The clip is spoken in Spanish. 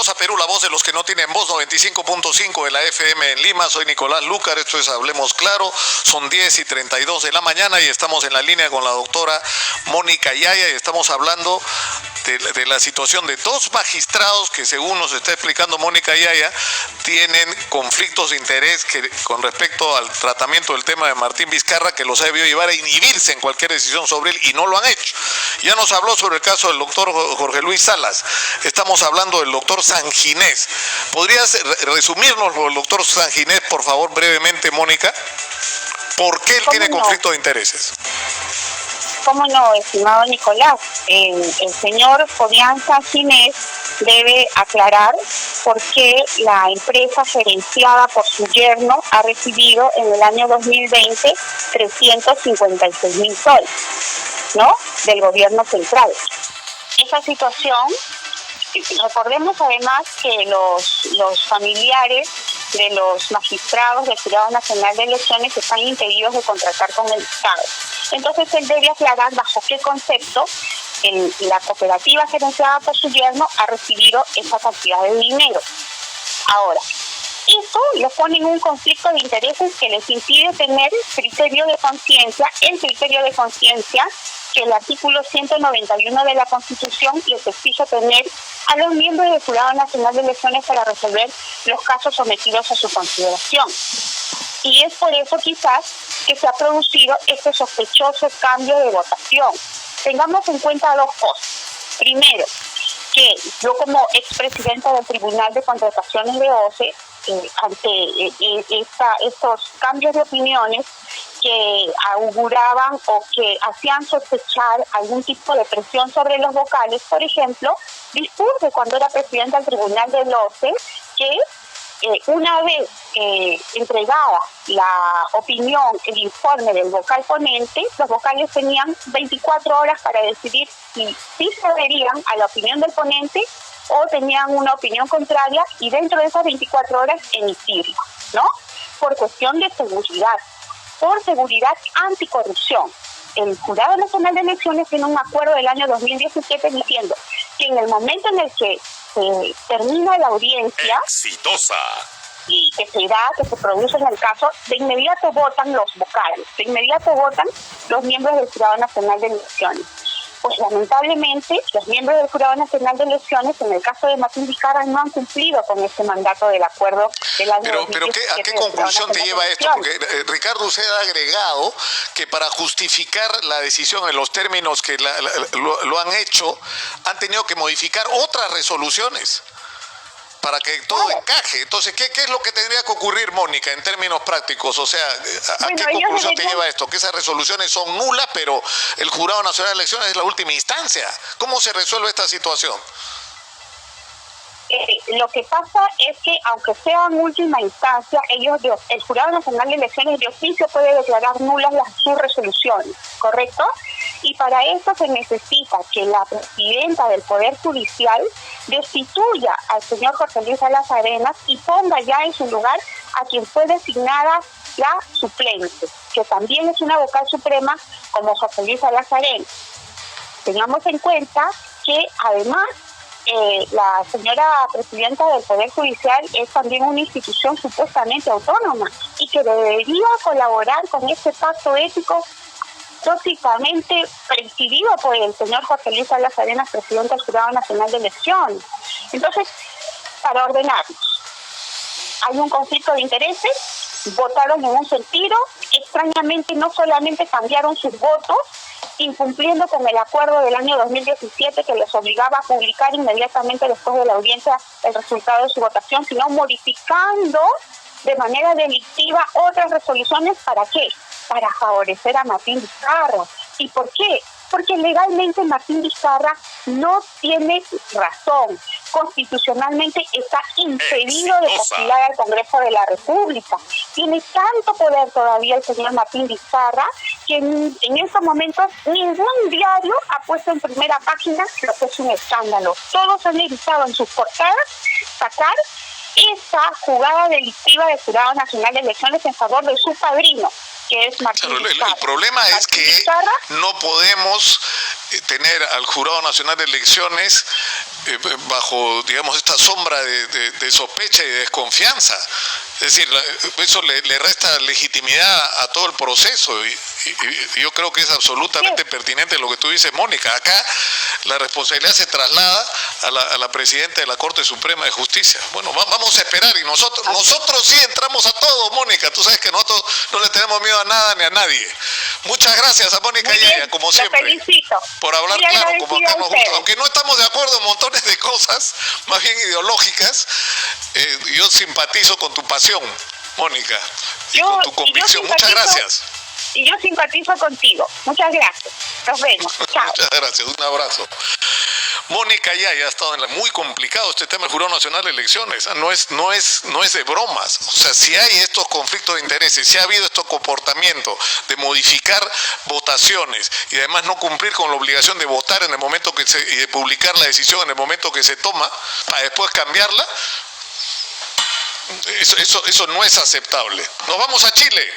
Bienvenidos a Perú, la voz de los que no tienen voz, 95.5 de la FM en Lima. Soy Nicolás Lúcar, esto es Hablemos Claro. Son 10:32 de la mañana y estamos en la línea con la doctora Mónica Yaya y estamos hablando de la situación de dos magistrados que, según nos está explicando Mónica Yaya, tienen conflictos de interés con respecto al tratamiento del tema de Martín Vizcarra, que los ha debido llevar a inhibirse en cualquier decisión sobre él y no lo han hecho. Ya nos habló sobre el caso del doctor Jorge Luis Salas. Estamos hablando del doctor Sanginés. ¿Podrías resumirnos el doctor Sanginés, por favor, brevemente, Mónica? ¿Por qué él tiene conflicto de intereses? ¿Cómo no, estimado Nicolás? El señor Fabián Sanginés debe aclarar por qué la empresa gerenciada por su yerno ha recibido en el año 2020 356.000 soles, ¿no?, del gobierno central. Esa situación, recordemos además que los familiares de los magistrados del Jurado Nacional de Elecciones están impedidos de contratar con el Estado. Entonces él debe aclarar bajo qué concepto la cooperativa gerenciada por su yerno ha recibido esa cantidad de dinero. Ahora, eso lo pone en un conflicto de intereses que les impide tener criterio de conciencia, el criterio de conciencia que el artículo 191 de la Constitución les exige tener a los miembros del Jurado Nacional de Elecciones para resolver los casos sometidos a su consideración. Y es por eso quizás que se ha producido este sospechoso cambio de votación. Tengamos en cuenta dos cosas. Primero, que yo como expresidenta del Tribunal de Contrataciones de OCE, ante estos cambios de opiniones que auguraban o que hacían sospechar algún tipo de presión sobre los vocales, por ejemplo, dispuse cuando era presidenta del Tribunal del OCE que una vez entregada la opinión, el informe del vocal ponente, los vocales tenían 24 horas para decidir si se adherían a la opinión del ponente o tenían una opinión contraria y dentro de esas 24 horas emitirla, ¿no? Por cuestión de seguridad, por seguridad anticorrupción. El Jurado Nacional de Elecciones tiene un acuerdo del año 2017 diciendo que en el momento en el que termina la audiencia exitosa y que se produce en el caso, de inmediato votan los vocales, de inmediato votan los miembros del Jurado Nacional de Elecciones. Pues lamentablemente los miembros del Jurado Nacional de Elecciones, en el caso de Martín Vizcarra, no han cumplido con ese mandato del acuerdo del año 2017. Pero ¿a qué conclusión te lleva esto? Porque Ricardo, usted ha agregado que para justificar la decisión en los términos que lo han hecho, han tenido que modificar otras resoluciones para que todo encaje. Entonces, ¿qué es lo que tendría que ocurrir, Mónica, en términos prácticos? O sea, ¿a qué conclusión te lleva esto? Que esas resoluciones son nulas, pero el Jurado Nacional de Elecciones es la última instancia. ¿Cómo se resuelve esta situación? Lo que pasa es que, aunque sea en última instancia, el Jurado Nacional de Elecciones de oficio puede declarar nulas sus resoluciones, ¿correcto? Y para eso se necesita que la presidenta del Poder Judicial destituya al señor Jorge Luis Salas Arenas y ponga ya en su lugar a quien fue designada la suplente, que también es una vocal suprema como Jorge Luis Salas Arenas. Tengamos en cuenta que además la señora presidenta del Poder Judicial es también una institución supuestamente autónoma y que debería colaborar con este pacto ético tóxicamente presidido por el señor Jorge Luis Salas Arenas, presidente del Jurado Nacional de Elecciones. Entonces, para ordenarnos, hay un conflicto de intereses, votaron en un sentido, extrañamente no solamente cambiaron sus votos, incumpliendo con el acuerdo del año 2017 que les obligaba a publicar inmediatamente después de la audiencia el resultado de su votación, sino modificando de manera delictiva otras resoluciones. ¿Para qué? Para favorecer a Martín Vizcarra. ¿Y por qué? Porque legalmente Martín Vizcarra no tiene razón. Constitucionalmente está impedido de postular al Congreso de la República. Tiene tanto poder todavía el señor Martín Vizcarra que en estos momentos ningún diario ha puesto en primera página lo que es un escándalo. Todos han evitado en sus portadas sacar esa jugada delictiva del Jurado Nacional de Elecciones en favor de su padrino, que es Martín Vizcarra. El problema es que no podemos tener al Jurado Nacional de Elecciones bajo, digamos, esta sombra de sospecha y de desconfianza. Es decir, eso le resta legitimidad a todo el proceso y yo creo que es absolutamente pertinente lo que tú dices, Mónica. Acá la responsabilidad se traslada a la presidenta de la Corte Suprema de Justicia. Bueno, vamos a esperar y nosotros sí entramos a todo, Mónica. Tú sabes que nosotros no le tenemos miedo a nada ni a nadie. Muchas gracias a Mónica Yaya, como siempre, felicito. por hablar Muy claro, como acá nos gusta. ustedes. Aunque no estamos de acuerdo en montones de cosas, más bien ideológicas, yo simpatizo con tu pasión, Mónica, y con tu convicción. Muchas gracias. Y yo simpatizo contigo. Muchas gracias. Nos vemos. Chao. Muchas gracias. Un abrazo. Mónica Yaya ha estado muy complicado este tema del Jurado Nacional de Elecciones. No es de bromas. O sea, si hay estos conflictos de intereses, si ha habido estos comportamientos de modificar votaciones y además no cumplir con la obligación de votar en el momento y de publicar la decisión en el momento que se toma, para después cambiarla, eso no es aceptable. Nos vamos a Chile.